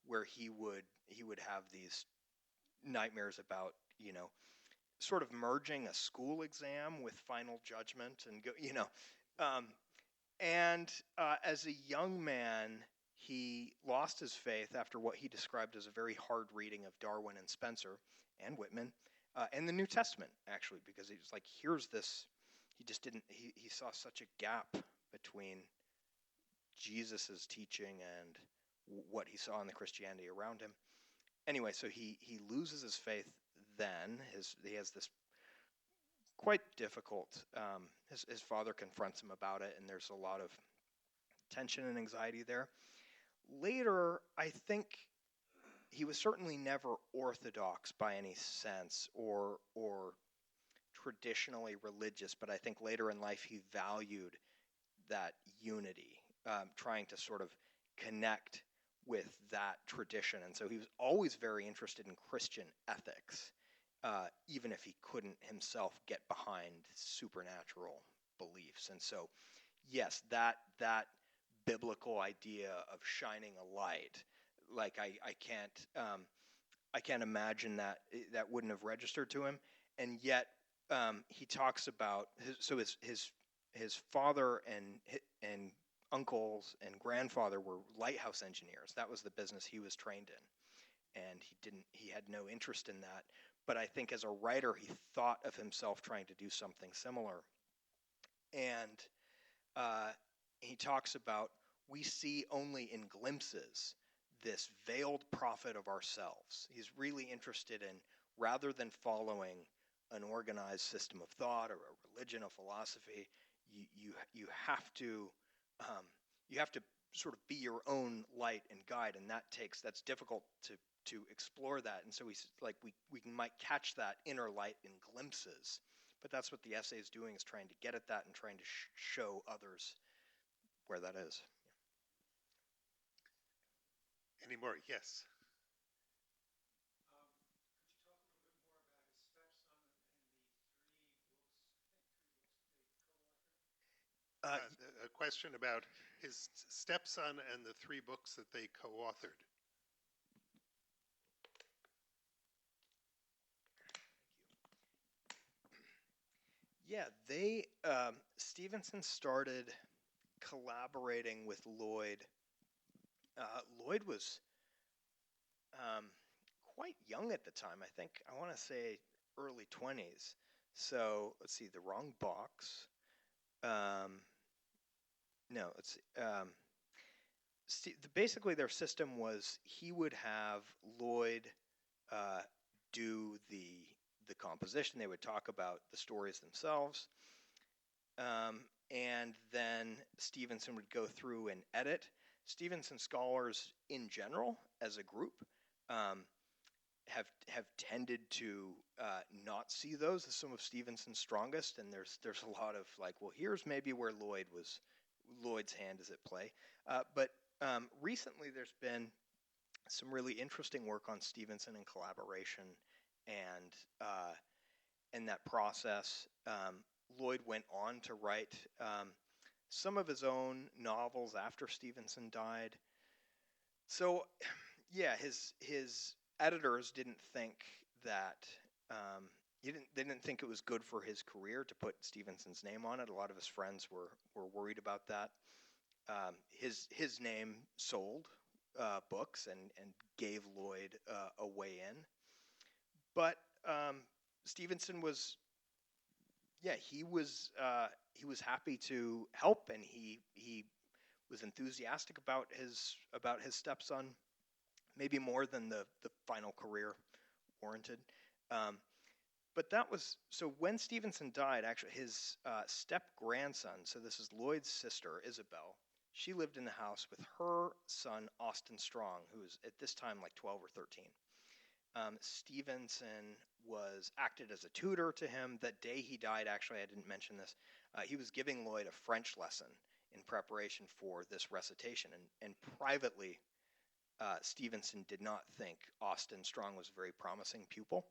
where he would have these nightmares about, sort of merging a school exam with final judgment, and as a young man, he lost his faith after what he described as a very hard reading of Darwin and Spencer and Whitman, and the New Testament, actually, because he was like, here's this. He just didn't. He saw such a gap between Jesus's teaching and what he saw in the Christianity around him. Anyway, so he loses his faith then. He has this quite difficult. His father confronts him about it, and there's a lot of tension and anxiety there. Later, I think he was certainly never orthodox by any sense, or traditionally religious, but I think later in life he valued that unity, trying to sort of connect with that tradition. And so he was always very interested in Christian ethics, even if he couldn't himself get behind supernatural beliefs. And so, yes, that biblical idea of shining a light, like I can't imagine that wouldn't have registered to him. And yet he talks about his father and uncles and grandfather were lighthouse engineers. That was the business he was trained in, and he had no interest in that. But I think as a writer, he thought of himself trying to do something similar. And he talks about, we see only in glimpses this veiled prophet of ourselves. He's really interested in, rather than following an organized system of thought or a religion, a philosophy, you have to sort of be your own light and guide, and that's difficult to explore that. And so he's like, we might catch that inner light in glimpses, but that's what the essay is doing, is trying to get at that and trying to show others where that is. Yeah. Any more? Yes. question about his stepson and the 3 books that they co-authored. Yeah, Stevenson started collaborating with Lloyd. Lloyd was quite young at the time. I think I want to say early 20s. So let's see, the wrong box. No, let's see. Basically, their system was he would have Lloyd do the composition. They would talk about the stories themselves, and then Stevenson would go through and edit. Stevenson scholars in general, as a group, have tended to not see those as some of Stevenson's strongest, and there's a lot of like, well, here's maybe where Lloyd's hand is at play. But recently, there's been some really interesting work on Stevenson and collaboration, and that process. Lloyd went on to write some of his own novels after Stevenson died. So, yeah, his editors didn't think that they didn't think it was good for his career to put Stevenson's name on it. A lot of his friends were worried about that. His name sold books and gave Lloyd a way in, but Stevenson was, yeah, he was happy to help, and he was enthusiastic about his stepson, maybe more than the final career warranted. But that was, so when Stevenson died, actually his step-grandson, so this is Lloyd's sister, Isabel, she lived in the house with her son, Austin Strong, who was at this time like 12 or 13. Stevenson acted as a tutor to him. That day he died, actually, I didn't mention this, he was giving Lloyd a French lesson in preparation for this recitation, and privately, Stevenson did not think Austin Strong was a very promising pupil.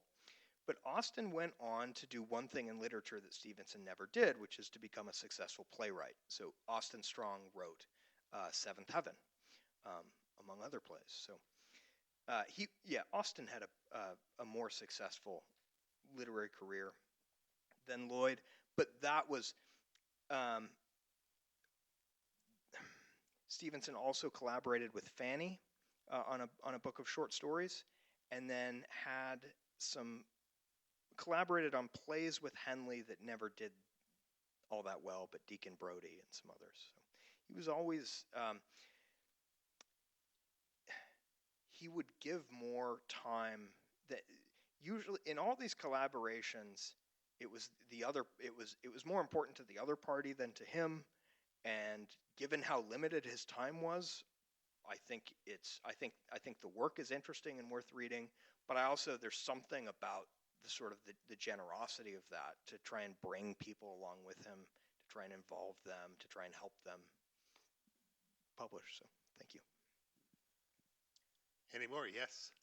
But Austin went on to do one thing in literature that Stevenson never did, which is to become a successful playwright. So Austin Strong wrote Seventh Heaven, among other plays. So Austin had a more successful literary career than Lloyd, but that was Stevenson also collaborated with Fanny on a book of short stories, and then collaborated on plays with Henley that never did all that well, but Deacon Brodie and some others. So he was always he would give more time. That usually in all these collaborations, it was more important to the other party than to him. And given how limited his time was, I think the work is interesting and worth reading. But there's something about the sort of the generosity of that, to try and bring people along with him, to try and involve them, to try and help them publish. So thank you. Any more? Yes.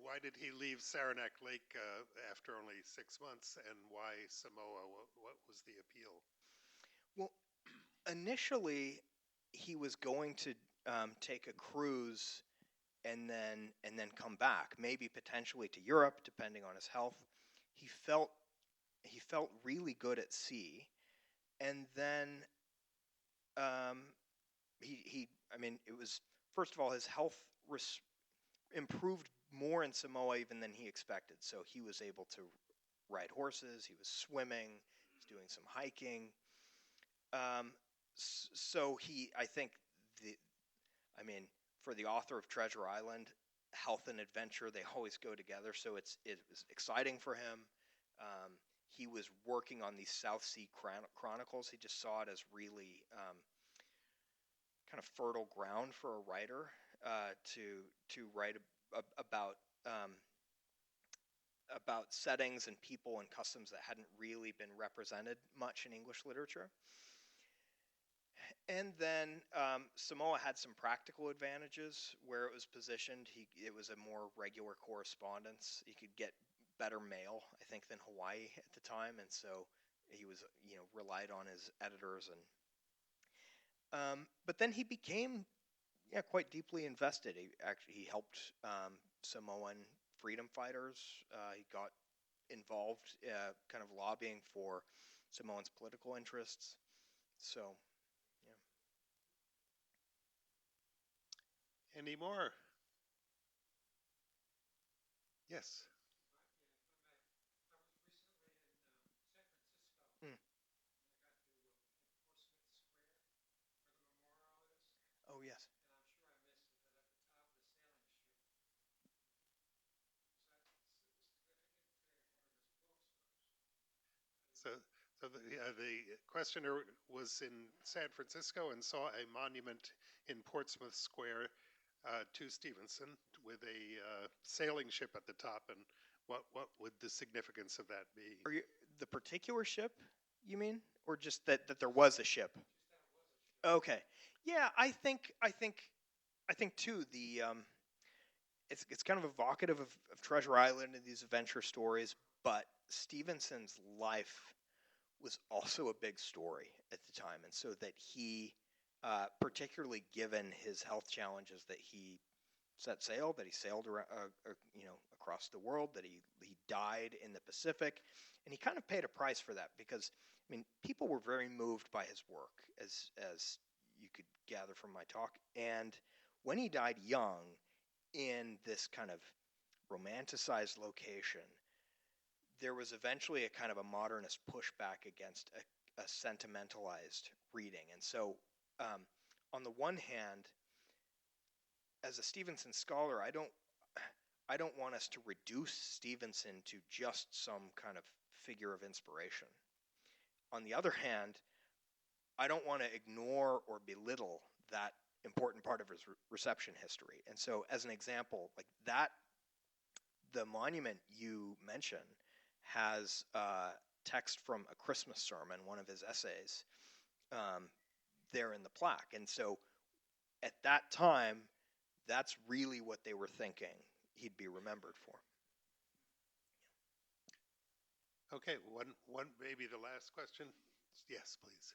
Why did he leave Saranac Lake after only 6 months, and why Samoa? What was the appeal? Well, initially, he was going to take a cruise and then come back, maybe potentially to Europe, depending on his health. He felt really good at sea, and then it was, first of all, his health improved more in Samoa even than he expected. So he was able to ride horses, he was swimming, he was doing some hiking. So for the author of Treasure Island, health and adventure, they always go together. So it was exciting for him. He was working on these South Sea Chronicles. He just saw it as really kind of fertile ground for a writer to write about settings and people and customs that hadn't really been represented much in English literature. And then Samoa had some practical advantages where it was positioned. It was a more regular correspondence. He could get better mail, I think, than Hawaii at the time, and so he was, relied on his editors. And but then he became, quite deeply invested. He helped Samoan freedom fighters. He got involved, kind of lobbying for Samoans' political interests. So, yeah. Any more? Yes. Mm. Oh yes. So, the questioner was in San Francisco and saw a monument in Portsmouth Square to Stevenson with a sailing ship at the top, and what would the significance of that be? Are you the particular ship? You mean, or just that there was a ship? Okay. Yeah, I think too. It's kind of evocative of Treasure Island and these adventure stories, but Stevenson's life was also a big story at the time, and so that he, particularly given his health challenges, that he set sail, that he sailed around, across the world, that he died in the Pacific, and he kind of paid a price for that because, I mean, people were very moved by his work, as you could gather from my talk, and when he died young in this kind of romanticized location, there was eventually a kind of a modernist pushback against a sentimentalized reading. And so, on the one hand, as a Stevenson scholar, I don't want us to reduce Stevenson to just some kind of figure of inspiration. On the other hand, I don't want to ignore or belittle that important part of his reception history. And so, as an example, like that, the monument you mentioned has text from a Christmas sermon, one of his essays, um, there in the plaque. And so, at that time, that's really what they were thinking he'd be remembered for. Okay, one maybe the last question. Yes, please.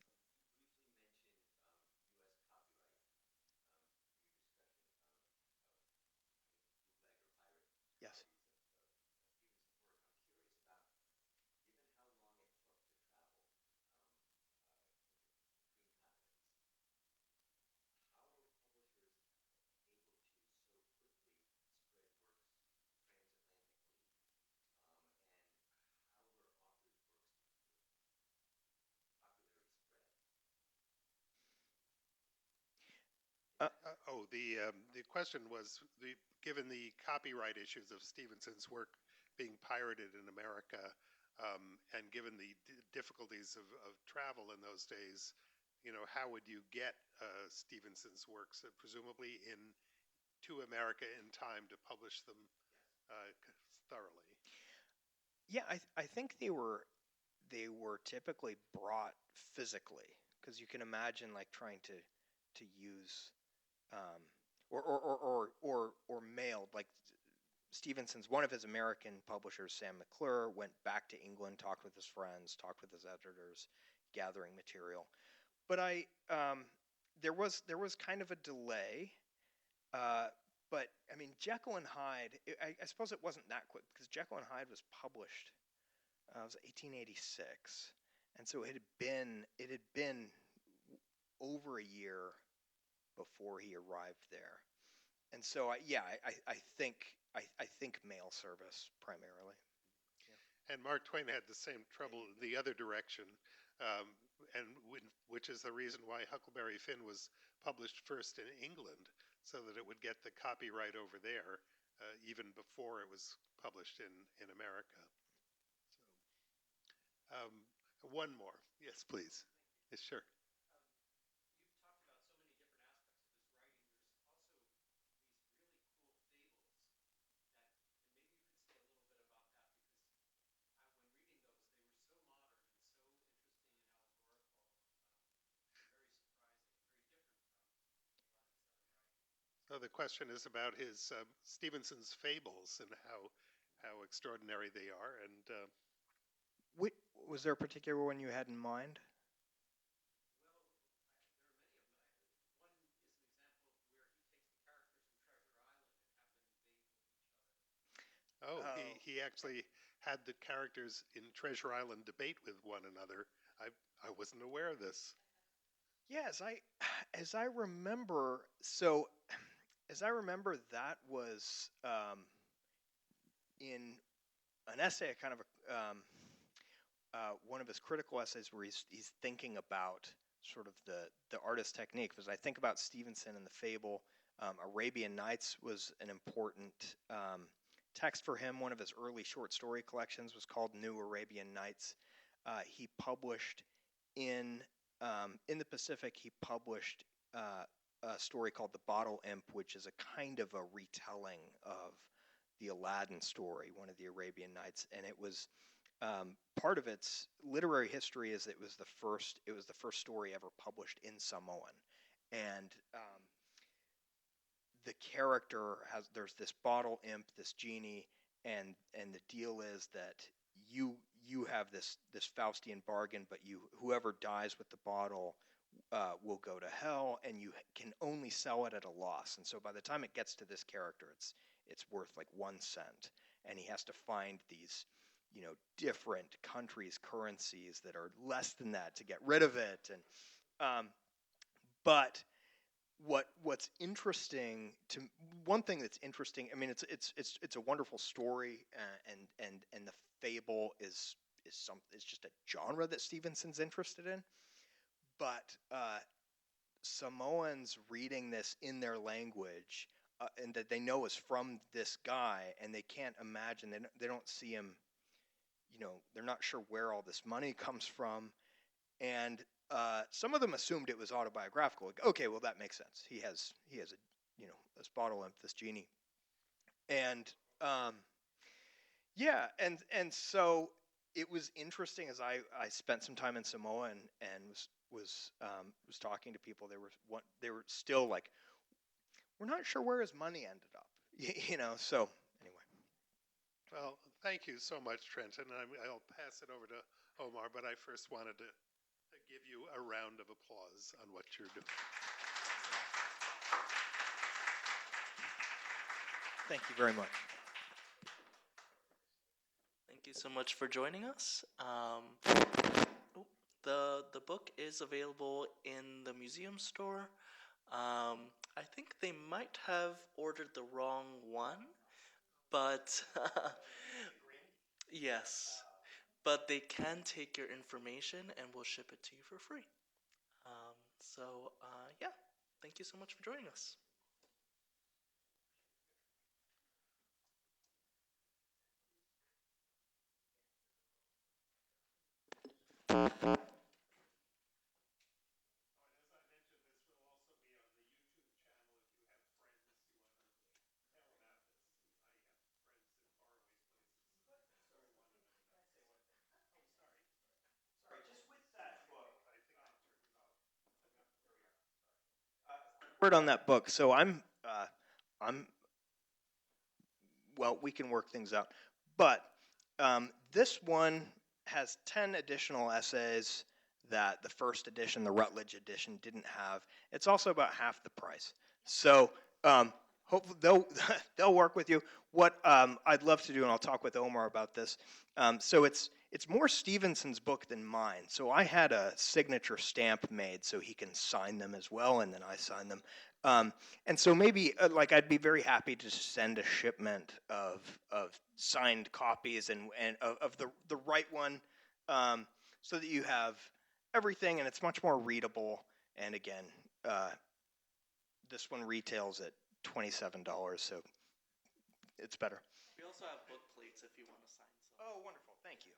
Yes. Uh, The question was given the copyright issues of Stevenson's work being pirated in America, and given the difficulties of travel in those days, how would you get Stevenson's works, presumably in to America in time to publish them uh, thoroughly? yeah, I think they were typically brought physically because you can imagine like trying to use, um, or mailed, like Stevenson's, one of his American publishers, Sam McClure, went back to England, talked with his friends, talked with his editors, gathering material. But there was kind of a delay. Uh, but I mean, Jekyll and Hyde. I suppose it wasn't that quick because Jekyll and Hyde was published. It was 1886, and so it had been over a year before he arrived there. And so, I think mail service primarily. And Mark Twain had the same trouble the other direction, um, which is the reason why Huckleberry Finn was published first in England, so that it would get the copyright over there, even before it was published in America. So, one more. Yes, please. Yes, sure. So the question is about his Stevenson's fables and how extraordinary they are. And Was there a particular one you had in mind? oh, Oh. he actually had the characters in Treasure Island debate with one another. I wasn't aware of this. Yes, as I remember, so as I remember, that was in an essay, kind of one of his critical essays where he's thinking about sort of the artist technique. Because I think about Stevenson and the fable, Arabian Nights was an important text for him. One of his early short story collections was called New Arabian Nights. He published in the Pacific. He published a story called The Bottle Imp, which is a kind of a retelling of the Aladdin story, one of the Arabian Nights, and it was part of its literary history is it was the first story ever published in Samoan, and the character there's this bottle imp, this genie, and the deal is that you have this Faustian bargain, but whoever dies with the bottle will go to hell, and you can only sell it at a loss. And so by the time it gets to this character, it's worth like 1 cent, and he has to find these different countries' currencies that are less than that to get rid of it. And but what's interesting to one thing that's interesting, I mean, it's a wonderful story, and the fable is just a genre that Stevenson's interested in, but Samoans reading this in their language, and that they know is from this guy, and they can't imagine, they don't see him, they're not sure where all this money comes from, and some of them assumed it was autobiographical. Like, okay, well, that makes sense. He has a this bottle imp, this genie, and yeah, and so it was interesting as I spent some time in Samoa and was talking to people. They were still like, we're not sure where his money ended up, So anyway. Well, thank you so much, Trenton. I'll pass it over to Omar, but I first wanted to give you a round of applause on what you're doing. Thank you very much. Thank you so much for joining us. The book is available in the museum store. I think they might have ordered the wrong one, but yes, but they can take your information and we'll ship it to you for free. Yeah, thank you so much for joining us. Word on that book. So I'm well, we can work things out. But this one has 10 additional essays that the first edition, the Rutledge edition, didn't have. It's also about half the price. So hopefully they'll work with you. What I'd love to do, and I'll talk with Omar about this. So it's more Stevenson's book than mine. So I had a signature stamp made so he can sign them as well, and then I sign them. And so maybe I'd be very happy to send a shipment of signed copies and of the right one, so that you have everything and it's much more readable. And again, this one retails at $27, so it's better. We also have book plates if you want to sign some. Oh, wonderful! Thank you.